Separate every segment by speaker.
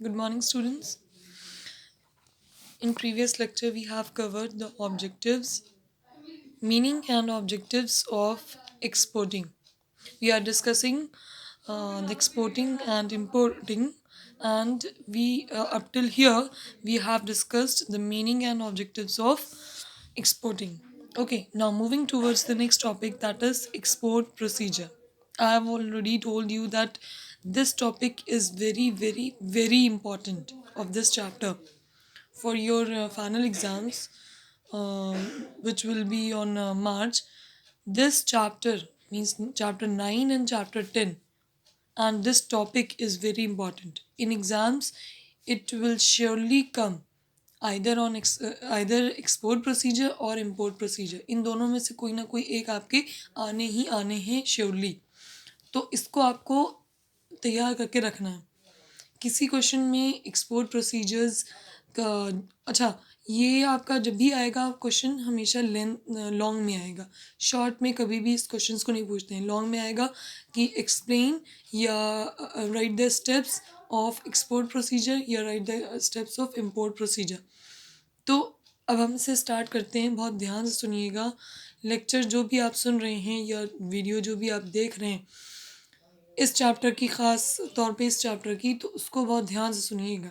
Speaker 1: Good morning, students. In previous lecture, we have covered the objectives, meaning and objectives of exporting. We are discussing the exporting and importing, and we up till here we have discussed the meaning and objectives of exporting. Okay, now moving towards the next topic, that is export procedure. I have already told you that this topic is very important of this chapter for your final exams, uh, which will be on March. This chapter means chapter 9 and chapter 10, and this topic is very important. In exams, it will surely come either export procedure और import procedure. इन दोनों में से कोई ना कोई एक आपके आने ही आने हैं श्योरली. तो इसको आपको तैयार करके रखना है. किसी क्वेश्चन में एक्सपोर्ट प्रोसीजर्स का अच्छा, ये आपका जब भी आएगा क्वेश्चन हमेशा लॉन्ग में आएगा. शॉर्ट में कभी भी इस क्वेश्चंस को नहीं पूछते हैं. लॉन्ग में आएगा कि एक्सप्लेन या write the steps of export procedure या write the steps of import procedure. तो अब हम इसे स्टार्ट करते हैं. बहुत ध्यान से सुनिएगा. लेक्चर जो भी आप सुन रहे हैं या वीडियो जो भी आप देख रहे हैं इस चैप्टर की, ख़ास तौर पे इस चैप्टर की, तो उसको बहुत ध्यान से सुनिएगा.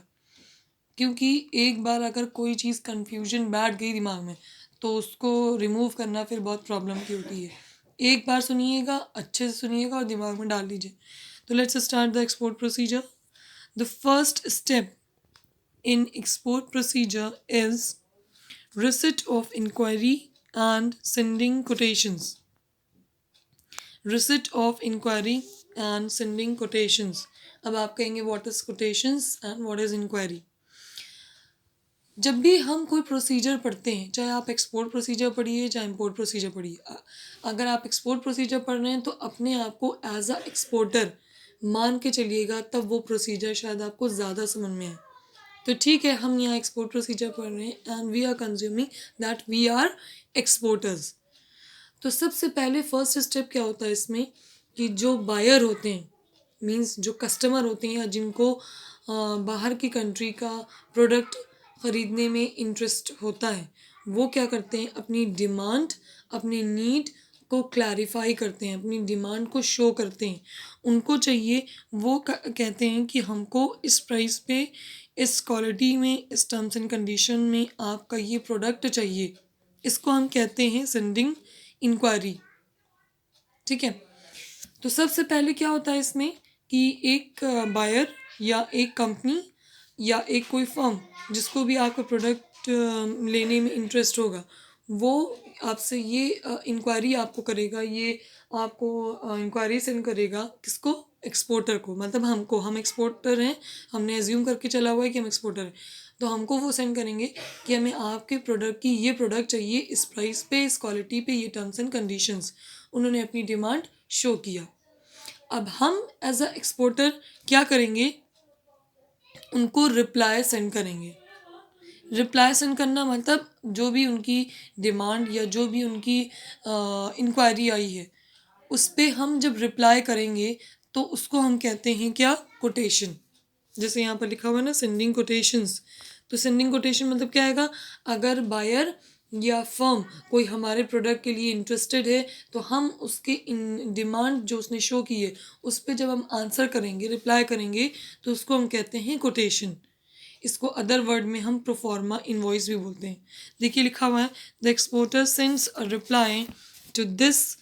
Speaker 1: क्योंकि एक बार अगर कोई चीज़ कन्फ्यूजन बैठ गई दिमाग में तो उसको रिमूव करना फिर बहुत प्रॉब्लम की होती है. एक बार सुनिएगा, अच्छे से सुनिएगा और दिमाग में डाल लीजिए. तो let's start the export procedure. The first step in export procedure is receipt of inquiry and sending quotations. Receipt of inquiry and sending quotations. अब आप कहेंगे what is quotations and what is inquiry. जब भी हम कोई procedure पढ़ते हैं, चाहे आप एक्सपोर्ट प्रोसीजर पढ़िए चाहे इंपोर्ट प्रोसीजर पढ़िए, अगर आप एक्सपोर्ट प्रोसीजर पढ़ रहे हैं तो अपने आप को एज अ एक्सपोर्टर मान के चलिएगा, तब वो प्रोसीजर शायद आपको ज़्यादा समझ में आए. तो ठीक है, हम यहाँ एक्सपोर्ट प्रोसीजर पढ़ रहे हैं and we are consuming that we are exporters. तो सबसे पहले फर्स्ट स्टेप क्या होता है इसमें कि जो बायर होते हैं, मींस जो कस्टमर होते हैं या जिनको बाहर की कंट्री का प्रोडक्ट ख़रीदने में इंटरेस्ट होता है, वो क्या करते हैं, अपनी डिमांड, अपनी नीड को क्लैरिफाई करते हैं, अपनी डिमांड को शो करते हैं. उनको चाहिए, वो कहते हैं कि हमको इस प्राइस पे, इस क्वालिटी में, इस टर्म्स एंड कंडीशन में आपका ये प्रोडक्ट चाहिए. इसको हम कहते हैं सेंडिंग इंक्वायरी. ठीक है. तो सबसे पहले क्या होता है इसमें कि एक बायर या एक कंपनी या एक कोई फर्म जिसको भी आपका प्रोडक्ट लेने में इंटरेस्ट होगा, वो आपसे ये इंक्वायरी आपको करेगा. ये आपको इंक्वायरी सेंड करेगा. किसको? एक्सपोर्टर को. मतलब हमको, हम एक्सपोर्टर हैं, हमने एज्यूम करके चला हुआ है कि हम एक्सपोर्टर हैं, तो हमको वो सेंड करेंगे कि हमें आपके प्रोडक्ट की ये प्रोडक्ट चाहिए, इस प्राइस पे, इस क्वालिटी पे, ये टर्म्स एंड कंडीशंस. उन्होंने अपनी डिमांड शो किया. अब हम एज अ एक्सपोर्टर क्या करेंगे, उनको रिप्लाई सेंड करेंगे. रिप्लाई सेंड करना मतलब जो भी उनकी डिमांड या जो भी उनकी इंक्वायरी आई है उस पर हम जब रिप्लाई करेंगे तो उसको हम कहते हैं क्या? कोटेशन. जैसे यहाँ पर लिखा हुआ है ना, सेंडिंग कोटेशंस. तो सेंडिंग कोटेशन मतलब क्या आएगा, अगर बायर या फर्म कोई हमारे प्रोडक्ट के लिए इंटरेस्टेड है तो हम उसके डिमांड जो उसने शो की है उस पर जब हम आंसर करेंगे, रिप्लाई करेंगे, तो उसको हम कहते हैं कोटेशन. इसको अदर वर्ड में हम प्रोफॉर्मा इनवॉइस भी बोलते हैं. देखिए लिखा हुआ है, the exporter sends a reply to this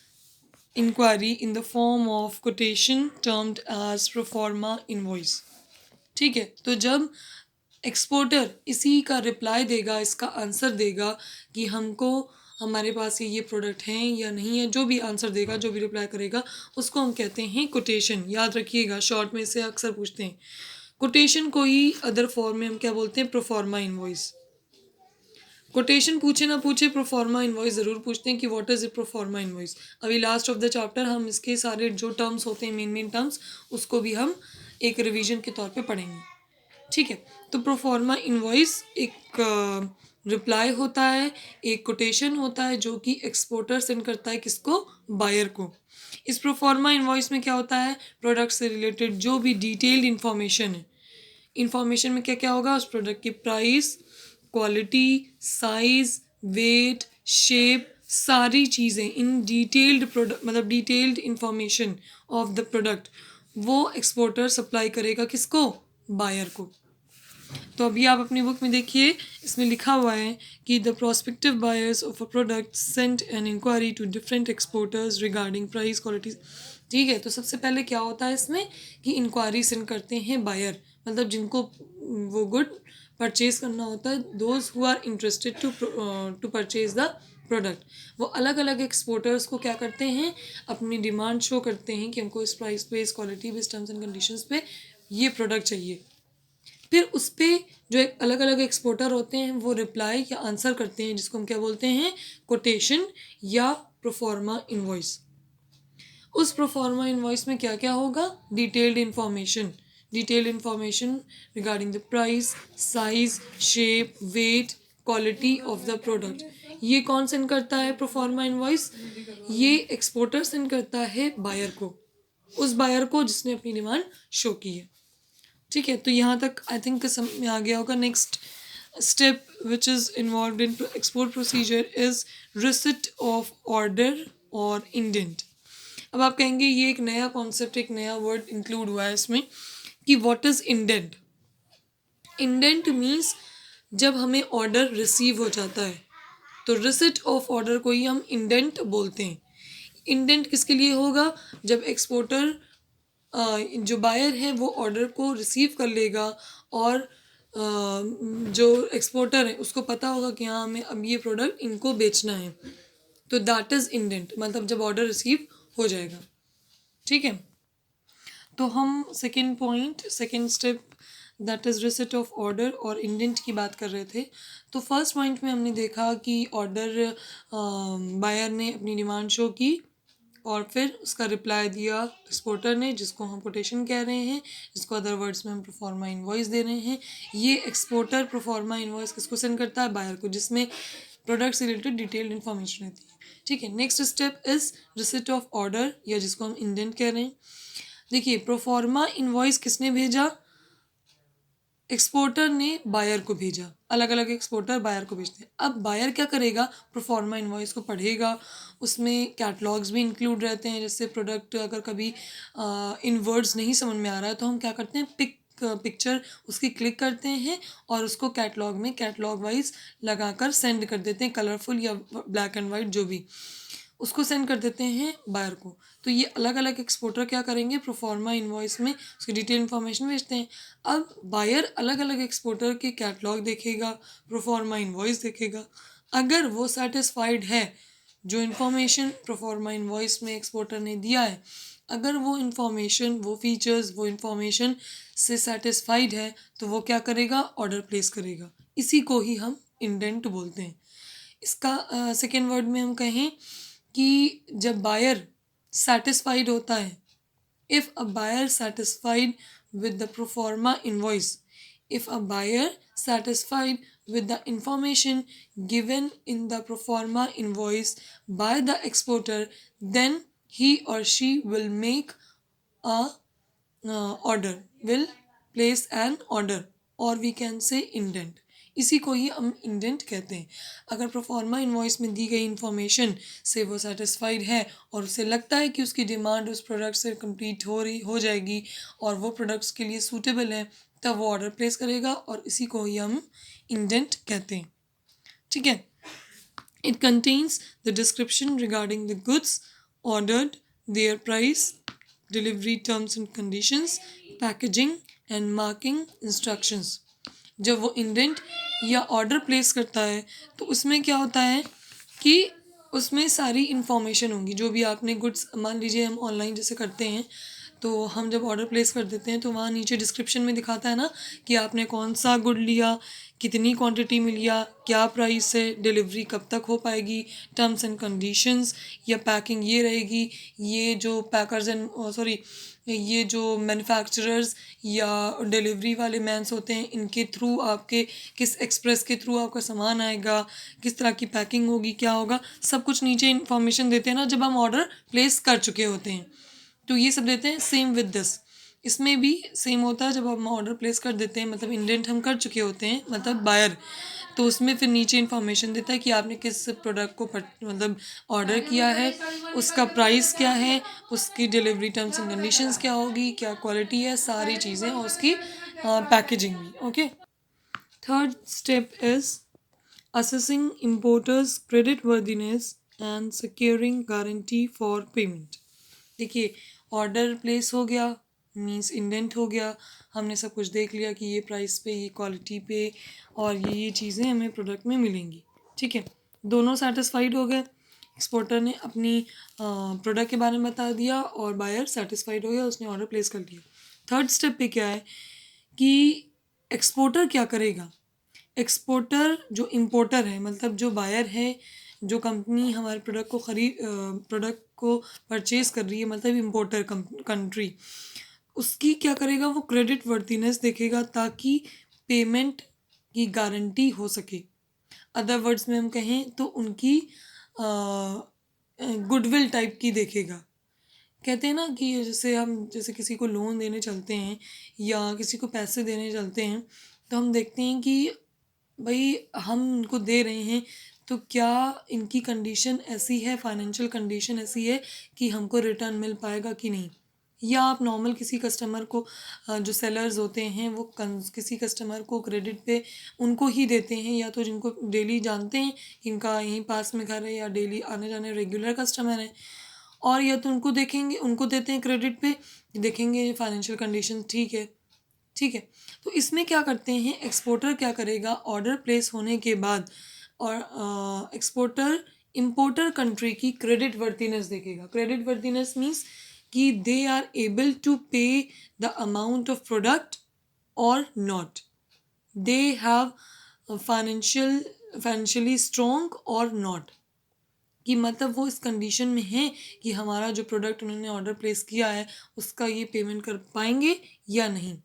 Speaker 1: inquiry in the form of quotation termed as proforma invoice. ठीक है. तो जब एक्सपोर्टर इसी का रिप्लाई देगा, इसका आंसर देगा कि हमको, हमारे पास ये प्रोडक्ट हैं या नहीं है, जो भी आंसर देगा, जो भी रिप्लाई करेगा, उसको हम कहते हैं कोटेशन. याद रखिएगा, शॉर्ट में से अक्सर पूछते हैं. कोटेशन को ही अदर फॉर्म में हम क्या बोलते हैं? Proforma invoice. कोटेशन पूछे ना पूछे, प्रोफॉर्मा इनवॉइस ज़रूर पूछते हैं कि what is a proforma invoice. अभी लास्ट ऑफ द चैप्टर हम इसके सारे जो टर्म्स होते हैं, मेन टर्म्स, उसको भी हम एक रिवीजन के तौर पे पढ़ेंगे. ठीक है. तो प्रोफॉर्मा इनवॉइस एक रिप्लाई होता है, एक कोटेशन होता है जो कि एक्सपोर्टर सेंड करता है किसको? बायर को. इस प्रोफॉर्मा इनवॉइस में क्या होता है? प्रोडक्ट से रिलेटेड जो भी डिटेल्ड इन्फॉर्मेशन है इंफॉर्मेशन में क्या क्या होगा, उस प्रोडक्ट की price, quality, size, weight, shape, सारी चीज़ें इन डिटेल्ड प्रोडक्ट मतलब detailed information of the product वो एक्सपोर्टर सप्लाई करेगा किसको, बायर को। तो अभी आप अपनी बुक में देखिए, इसमें लिखा हुआ है कि the prospective buyers of a product sent an inquiry to different exporters regarding price, quality. ठीक है, तो सबसे पहले क्या होता है इसमें कि इंक्वायरी सेंड करते हैं बायर, मतलब जिनको वो गुड परचेज करना होता है, those who are interested to purchase the product. वो अलग अलग एक्सपोर्टर्स को क्या करते हैं, अपनी डिमांड शो करते हैं कि हमको इस प्राइस पे, इस क्वालिटी पे, इस टर्म्स एंड कंडीशंस पे ये प्रोडक्ट चाहिए। फिर उस पर जो एक अलग अलग एक्सपोर्टर होते हैं वो रिप्लाई या आंसर करते हैं, जिसको हम क्या बोलते हैं, कोटेशन या प्रोफॉर्मा इनवॉइस। उस प्रोफॉर्मा इनवॉइस में क्या क्या होगा, detailed information regarding the price, size, shape, weight, quality of the product. ये कौन सेंड करता है प्रोफॉर्मा इनवॉइस, ये एक्सपोर्टर सेंड करता है बायर को, उस बायर को जिसने अपनी डिमांड शो की है। ठीक है, तो यहाँ तक आई थिंक समझ में आ गया होगा। Next step which is involve in export procedure is receipt of order और इंडेंट। अब आप कहेंगे ये एक नया कॉन्सेप्ट, एक नया वर्ड इंक्लूड हुआ है इसमें कि what is indent. Indent means जब हमें ऑर्डर रिसीव हो जाता है तो रिसिट ऑफ ऑर्डर को ही हम इंडेंट बोलते हैं। इंडेंट किसके लिए होगा, जब एक्सपोर्टर जो बायर है वो ऑर्डर को रिसीव कर लेगा और जो एक्सपोर्टर है उसको पता होगा कि हाँ हमें अब ये प्रोडक्ट इनको बेचना है, तो दैट इज़ इंडेंट, मतलब जब ऑर्डर रिसीव हो जाएगा। ठीक है, तो हम second step that is receipt of order और इंडेंट की बात कर रहे थे। तो फर्स्ट पॉइंट में हमने देखा कि ऑर्डर बायर ने अपनी डिमांड शो की और फिर उसका रिप्लाई दिया एक्सपोर्टर ने, जिसको हम कोटेशन कह रहे हैं, जिसको अदर वर्ड्स में हम प्रोफॉर्मा इनवॉइस दे रहे हैं। ये एक्सपोर्टर प्रोफॉर्मा इनवॉइस किसको सेंड करता है, बायर को, जिसमें प्रोडक्ट से रिलेटेड डिटेल्ड इन्फॉर्मेशन रहती है। ठीक है, next step is receipt of order या जिसको हम इंडेंट कह रहे हैं। देखिए, प्रोफॉर्मा इनवॉइस किसने भेजा, एक्सपोर्टर ने बायर को भेजा, अलग अलग एक्सपोर्टर बायर को भेजते हैं। अब बायर क्या करेगा, प्रोफॉर्मा इनवॉइस को पढ़ेगा, उसमें कैटलॉग्स भी इंक्लूड रहते हैं, जैसे प्रोडक्ट अगर कभी इन वर्ड्स नहीं समझ में आ रहा है तो हम क्या करते हैं, पिक्चर उसकी क्लिक करते हैं और उसको कैटलॉग में कैटलॉग वाइज लगाकर सेंड कर देते हैं, कलरफुल या ब्लैक एंड वाइट जो भी, उसको सेंड कर देते हैं बायर को। तो ये अलग अलग एक्सपोर्टर क्या करेंगे, प्रोफॉर्मा इनवॉइस में उसकी डिटेल इन्फॉर्मेशन भेजते हैं। अब बायर अलग अलग एक्सपोर्टर के कैटलॉग देखेगा, प्रोफॉर्मा इनवॉइस देखेगा, अगर वो सेटिस्फाइड है जो इन्फॉर्मेशन प्रोफॉर्मा इनवॉइस में एक्सपोर्टर ने दिया है, अगर वो इन्फॉर्मेशन, वो फीचर्स, वो इन्फॉर्मेशन से सेटिस्फाइड है तो वो क्या करेगा, ऑर्डर प्लेस करेगा। इसी को ही हम इंडेंट बोलते हैं। इसका सेकेंड वर्ड में हम कहें कि जब बायर सेटिस्फाइड होता है, if a buyer satisfied with the proforma invoice, if a buyer satisfied with the information given in the proforma invoice by the exporter, then he or she will make a order, will place an order, or we can say indent। इसी को ही हम indent कहते हैं। अगर proforma invoice में दी गई information से वो सेटिस्फाइड है और उसे लगता है कि उसकी डिमांड उस प्रोडक्ट से कंप्लीट हो जाएगी और वो प्रोडक्ट्स के लिए सूटेबल है, तब वो ऑर्डर प्लेस करेगा और इसी को ही हम इंडेंट कहते हैं। ठीक है, it contains the description regarding the goods ordered, there price, delivery terms and conditions, packaging and marking instructions. जब वो इंडेंट या ऑर्डर प्लेस करता है तो उसमें क्या होता है कि उसमें सारी इन्फॉर्मेशन होंगी, जो भी आपने गुड्स, मान लीजिए हम ऑनलाइन जैसे करते हैं तो हम जब ऑर्डर प्लेस कर देते हैं तो वहाँ नीचे डिस्क्रिप्शन में दिखाता है ना कि आपने कौन सा गुड लिया, कितनी क्वांटिटी में लिया, क्या प्राइस है, डिलीवरी कब तक हो पाएगी, टर्म्स एंड कंडीशंस या पैकिंग ये रहेगी, ये जो पैकर्स एंड ये जो मैन्युफैक्चरर्स या डिलीवरी वाले मैन्स होते हैं इनके थ्रू आपके किस एक्सप्रेस के थ्रू आपका सामान आएगा, किस तरह की पैकिंग होगी, क्या होगा, सब कुछ नीचे इन्फॉर्मेशन देते हैं ना जब हम ऑर्डर प्लेस कर चुके होते हैं। तो ये सब देते हैं। सेम विद दिस, इसमें भी सेम होता है, जब हम ऑर्डर प्लेस कर देते हैं मतलब इंडेंट हम कर चुके होते हैं मतलब बायर, तो उसमें फिर नीचे इन्फॉर्मेशन देता है कि आपने किस प्रोडक्ट को मतलब ऑर्डर किया है, उसका प्राइस क्या है, उसकी डिलीवरी टर्म्स एंड कंडीशंस क्या होगी, क्या क्वालिटी है, सारी चीज़ें और उसकी पैकेजिंग भी। Okay, third step is assessing importers credit worthiness and securing guarantee for payment। देखिए, ऑर्डर प्लेस हो गया मीन्स इंडेंट हो गया, हमने सब कुछ देख लिया कि ये प्राइस पे, ये क्वालिटी पे और ये चीज़ें हमें प्रोडक्ट में मिलेंगी। ठीक है, दोनों सेटिस्फाइड हो गए, एक्सपोर्टर ने अपनी प्रोडक्ट के बारे में बता दिया और बायर सेटिस्फाइड हो गया, उसने ऑर्डर प्लेस कर दिया। थर्ड स्टेप पे क्या है कि एक्सपोर्टर क्या करेगा। एक्सपोर्टर जो इम्पोर्टर है मतलब जो बायर है, जो कंपनी हमारे प्रोडक्ट को परचेज कर रही है मतलब इम्पोर्टर कंट्री, उसकी क्या करेगा, वो क्रेडिट वर्दीनेस देखेगा ताकि पेमेंट की गारंटी हो सके। अदर वर्ड्स में हम कहें तो उनकी गुडविल टाइप की देखेगा। कहते हैं ना कि जैसे किसी को लोन देने चलते हैं या किसी को पैसे देने चलते हैं, तो हम देखते हैं कि भाई हम उनको दे रहे हैं तो क्या इनकी कंडीशन ऐसी है, फाइनेंशियल कंडीशन ऐसी है कि हमको रिटर्न मिल पाएगा कि नहीं। या आप नॉर्मल किसी कस्टमर को जो सेलर्स होते हैं वो किसी कस्टमर को क्रेडिट पे उनको ही देते हैं, या तो जिनको डेली जानते हैं इनका यहीं पास में घर है या डेली आने जाने रेगुलर कस्टमर है, और या तो उनको देते हैं क्रेडिट पे, देखेंगे फाइनेंशियल कंडीशन ठीक है। ठीक है, तो इसमें क्या करते हैं, एक्सपोर्टर क्या करेगा, ऑर्डर प्लेस होने के बाद और एक्सपोर्टर इंपोर्टर कंट्री की क्रेडिट वर्दीनेस देखेगा। क्रेडिट वर्दीनेस मीन्स कि दे आर एबल टू पे द अमाउंट ऑफ प्रोडक्ट और not, they have financially strong और नॉट, कि मतलब वो इस कंडीशन में है कि हमारा जो प्रोडक्ट उन्होंने ऑर्डर प्लेस किया है उसका ये पेमेंट कर पाएंगे या नहीं।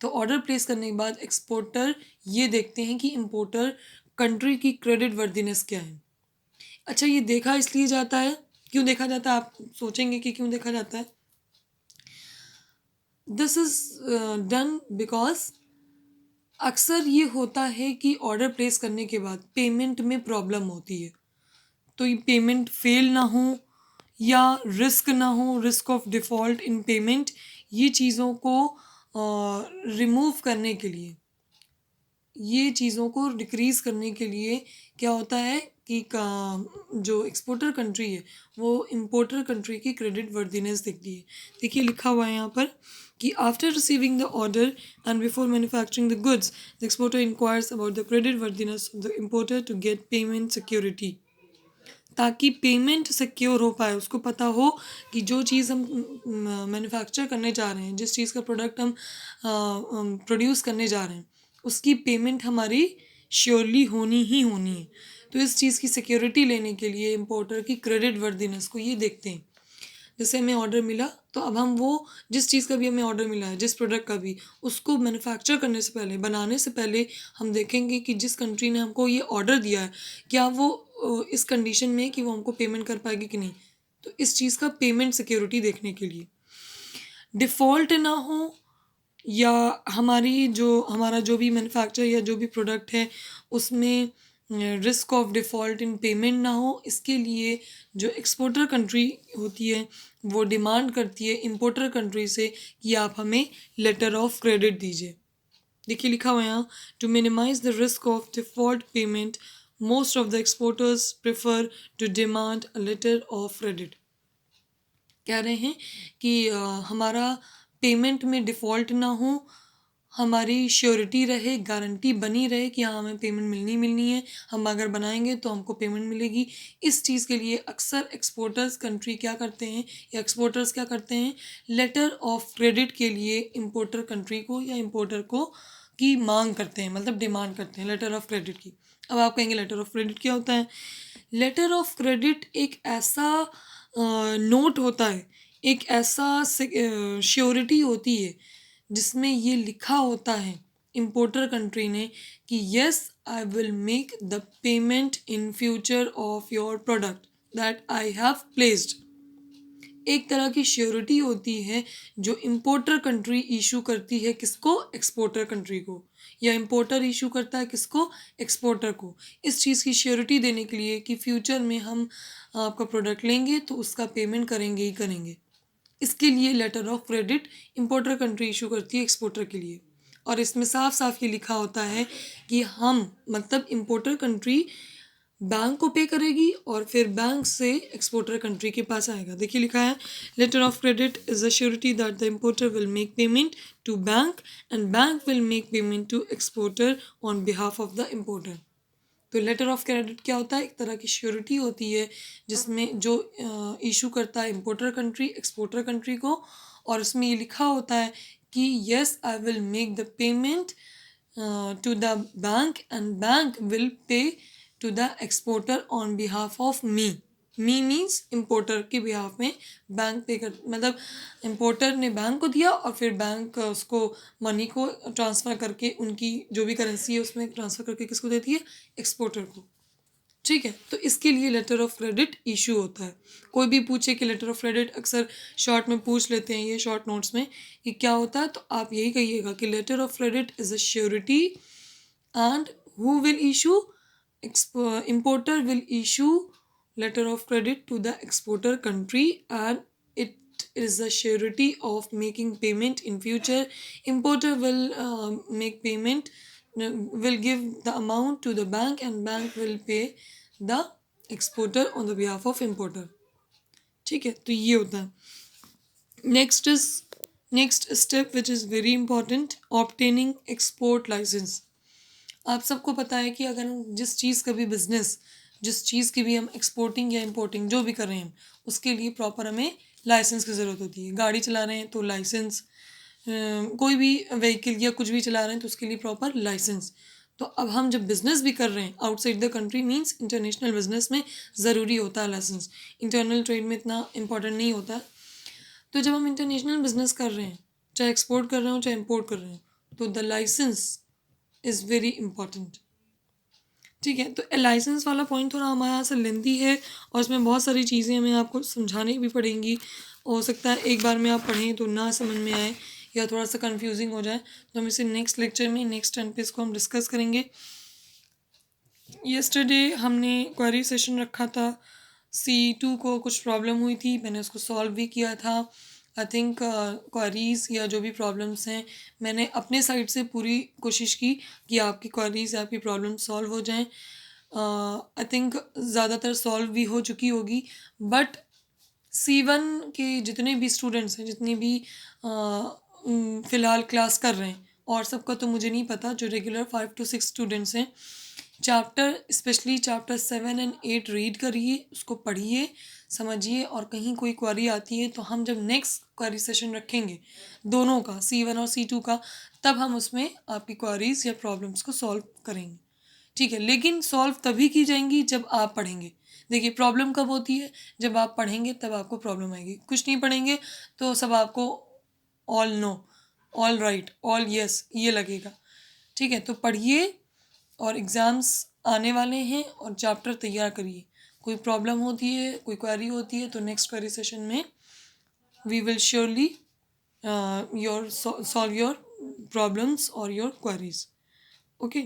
Speaker 1: तो ऑर्डर प्लेस करने के बाद एक्सपोर्टर ये देखते हैं कि इंपोर्टर कंट्री की क्रेडिट वर्दीनेस क्या है। अच्छा, ये देखा इसलिए जाता है, क्यों देखा जाता है, आप सोचेंगे कि क्यों देखा जाता है। दिस इज डन बिकॉज अक्सर ये होता है कि ऑर्डर प्लेस करने के बाद पेमेंट में प्रॉब्लम होती है, तो ये पेमेंट फेल ना हो या रिस्क ना हो, risk of default in payment, ये चीज़ों को रिमूव करने के लिए, ये चीज़ों को डिक्रीज़ करने के लिए क्या होता है कि जो एक्सपोर्टर कंट्री है वो इंपोर्टर कंट्री की क्रेडिट वर्दीनेस देखती है। देखिए लिखा हुआ है यहाँ पर कि after receiving the order and before manufacturing the goods the exporter inquires about the credit worthiness of the importer to get payment security, ताकि पेमेंट सिक्योर हो पाए, उसको पता हो कि जो चीज़ हम मैन्युफैक्चर करने जा रहे हैं, जिस चीज़ का प्रोडक्ट हम प्रोड्यूस करने जा रहे हैं, उसकी पेमेंट हमारी श्योरली होनी ही होनी है। तो इस चीज़ की सिक्योरिटी लेने के लिए इंपोर्टर की क्रेडिट वर्दीनेस को ये देखते हैं। जैसे हमें ऑर्डर मिला तो अब हम वो जिस चीज़ का भी हमें ऑर्डर मिला है, जिस प्रोडक्ट का भी, उसको मैन्युफैक्चर करने से पहले, बनाने से पहले हम देखेंगे कि जिस कंट्री ने हमको ये ऑर्डर दिया है क्या वो इस कंडीशन में कि वो हमको पेमेंट कर पाएगी कि नहीं। तो इस चीज़ का पेमेंट सिक्योरिटी देखने के लिए डिफ़ॉल्ट ना हो, या हमारा जो भी मैन्युफैक्चर या जो भी प्रोडक्ट है उसमें risk of default in payment ना हो, इसके लिए जो एक्सपोर्टर कंट्री होती है वो डिमांड करती है इंपोर्टर कंट्री से कि आप हमें लेटर ऑफ क्रेडिट दीजिए। देखिए लिखा हुआ है यहाँ, to minimise the risk of default payment most of the exporters prefer to demand a letter of credit. कह रहे हैं कि हमारा पेमेंट में डिफ़ॉल्ट ना हो, हमारी श्योरिटी रहे, गारंटी बनी रहे कि हाँ हमें पेमेंट मिलनी है, हम अगर बनाएंगे तो हमको पेमेंट मिलेगी। इस चीज़ के लिए अक्सर एक्सपोर्टर्स कंट्री क्या करते हैं या एक्सपोर्टर्स क्या करते हैं, लेटर ऑफ क्रेडिट के लिए इंपोर्टर कंट्री को या इंपोर्टर को की मांग करते हैं, मतलब डिमांड करते हैं लेटर ऑफ क्रेडिट की। अब आप कहेंगे लेटर ऑफ क्रेडिट क्या होता है। लेटर ऑफ क्रेडिट एक ऐसा नोट होता है, एक ऐसा श्योरिटी होती है जिसमें ये लिखा होता है इंपोर्टर कंट्री ने कि yes I will make the payment in future of your product that I have placed. एक तरह की श्योरिटी होती है जो इम्पोर्टर कंट्री इशू करती है किसको, एक्सपोर्टर कंट्री को, या इम्पोर्टर इशू करता है किसको, एक्सपोर्टर को। इस चीज़ की श्योरिटी देने के लिए कि फ्यूचर में हम आपका प्रोडक्ट लेंगे तो उसका पेमेंट करेंगे ही करेंगे। इसके लिए letter of credit importer country issue करती है एक्सपोर्टर के लिए। और इसमें साफ साफ ये लिखा होता है कि हम मतलब इम्पोर्टर कंट्री बैंक को पे करेगी और फिर बैंक से एक्सपोर्टर कंट्री के पास आएगा। देखिए लिखा है, letter of credit is a surety that the importer will make payment to bank and bank will make payment to exporter on behalf of the importer. तो लेटर ऑफ क्रेडिट क्या होता है, एक तरह की श्योरिटी होती है जिसमें जो इशू करता है इम्पोर्टर कंट्री एक्सपोर्टर कंट्री को, और उसमें ये लिखा होता है कि yes I will make the payment to the bank and bank will pay to the exporter on behalf of me means importer के बिहाफ में बैंक पे कर, मतलब इम्पोर्टर ने बैंक को दिया और फिर बैंक उसको मनी को ट्रांसफ़र करके उनकी जो भी करेंसी है उसमें ट्रांसफ़र करके किसको देती है, एक्सपोर्टर को। ठीक है, तो इसके लिए लेटर ऑफ क्रेडिट इशू होता है। कोई भी पूछे कि लेटर ऑफ क्रेडिट, अक्सर शॉर्ट में पूछ लेते हैं ये शॉर्ट नोट्स में कि क्या होता है, तो आप यही कहिएगा कि letter of credit is a surety and who will issue, importer will issue letter of credit to the exporter country and it is a surety of making payment in future. Importer will make payment, will give the amount to the bank and bank will pay the exporter on the behalf of importer. ठीक है, तो ये होता है। Next step which is very important, obtaining export licence. आप सबको पता है कि अगर हम जिस चीज़ का भी बिज़नेस, जिस चीज़ की भी हम एक्सपोर्टिंग या इंपोर्टिंग जो भी कर रहे हैं उसके लिए प्रॉपर हमें लाइसेंस की ज़रूरत होती है। गाड़ी चला रहे हैं तो लाइसेंस, कोई भी व्हीकल या कुछ भी चला रहे हैं तो उसके लिए प्रॉपर लाइसेंस। तो अब हम जब बिज़नेस भी कर रहे हैं outside the country means international business में ज़रूरी होता है लाइसेंस, इंटरनल ट्रेड में इतना इंपॉर्टेंट नहीं होता। तो जब हम इंटरनेशनल बिजनेस कर रहे हैं, चाहे एक्सपोर्ट कर रहे हो चाहे इम्पोर्ट कर रहे हो, तो the licence is very important. ठीक है, तो लाइसेंस वाला पॉइंट थोड़ा हमारे यहाँ से लेंदी है और इसमें बहुत सारी चीज़ें हमें आपको समझानी भी पड़ेंगी। हो सकता है एक बार में आप पढ़ें तो ना समझ में आए या थोड़ा सा कंफ्यूजिंग हो जाए, तो हम इसे नेक्स्ट लेक्चर में नेक्स्ट टाइम पे इसको हम डिस्कस करेंगे। येस्टरडे हमने क्वेरी सेशन रखा था, C2 को कुछ प्रॉब्लम हुई थी, मैंने उसको सॉल्व भी किया था। आई थिंक क्वेरीज़ या जो भी प्रॉब्लम्स हैं मैंने अपने साइड से पूरी कोशिश की कि आपकी क्वेरीज़ या आपकी प्रॉब्लम सॉल्व हो जाएं। आई थिंक ज़्यादातर सॉल्व भी हो चुकी होगी, बट C1 के जितने भी स्टूडेंट्स हैं, जितनी भी फ़िलहाल क्लास कर रहे हैं, और सबका तो मुझे नहीं पता, जो रेगुलर 5 to 6 स्टूडेंट्स हैं, chapter specially chapter 7 and 8 read करिए, उसको पढ़िए, समझिए, और कहीं कोई क्वेरी आती है तो हम जब नेक्स्ट क्वेरी सेशन रखेंगे दोनों का, C1 और C2 का, तब हम उसमें आपकी क्वेरीज या प्रॉब्लम्स को सॉल्व करेंगे। ठीक है, लेकिन सॉल्व तभी की जाएंगी जब आप पढ़ेंगे। देखिए प्रॉब्लम कब होती है, जब आप पढ़ेंगे तब आपको प्रॉब्लम आएगी। कुछ नहीं पढ़ेंगे तो सब आपको all know, all right, all yes ये लगेगा। ठीक है, तो पढ़िए और एग्ज़ाम्स आने वाले हैं और चैप्टर तैयार करिए। कोई प्रॉब्लम होती है, कोई क्वेरी होती है तो नेक्स्ट क्वेरी सेशन में we will surely your solve your problems और योर क्वेरीज। ओके।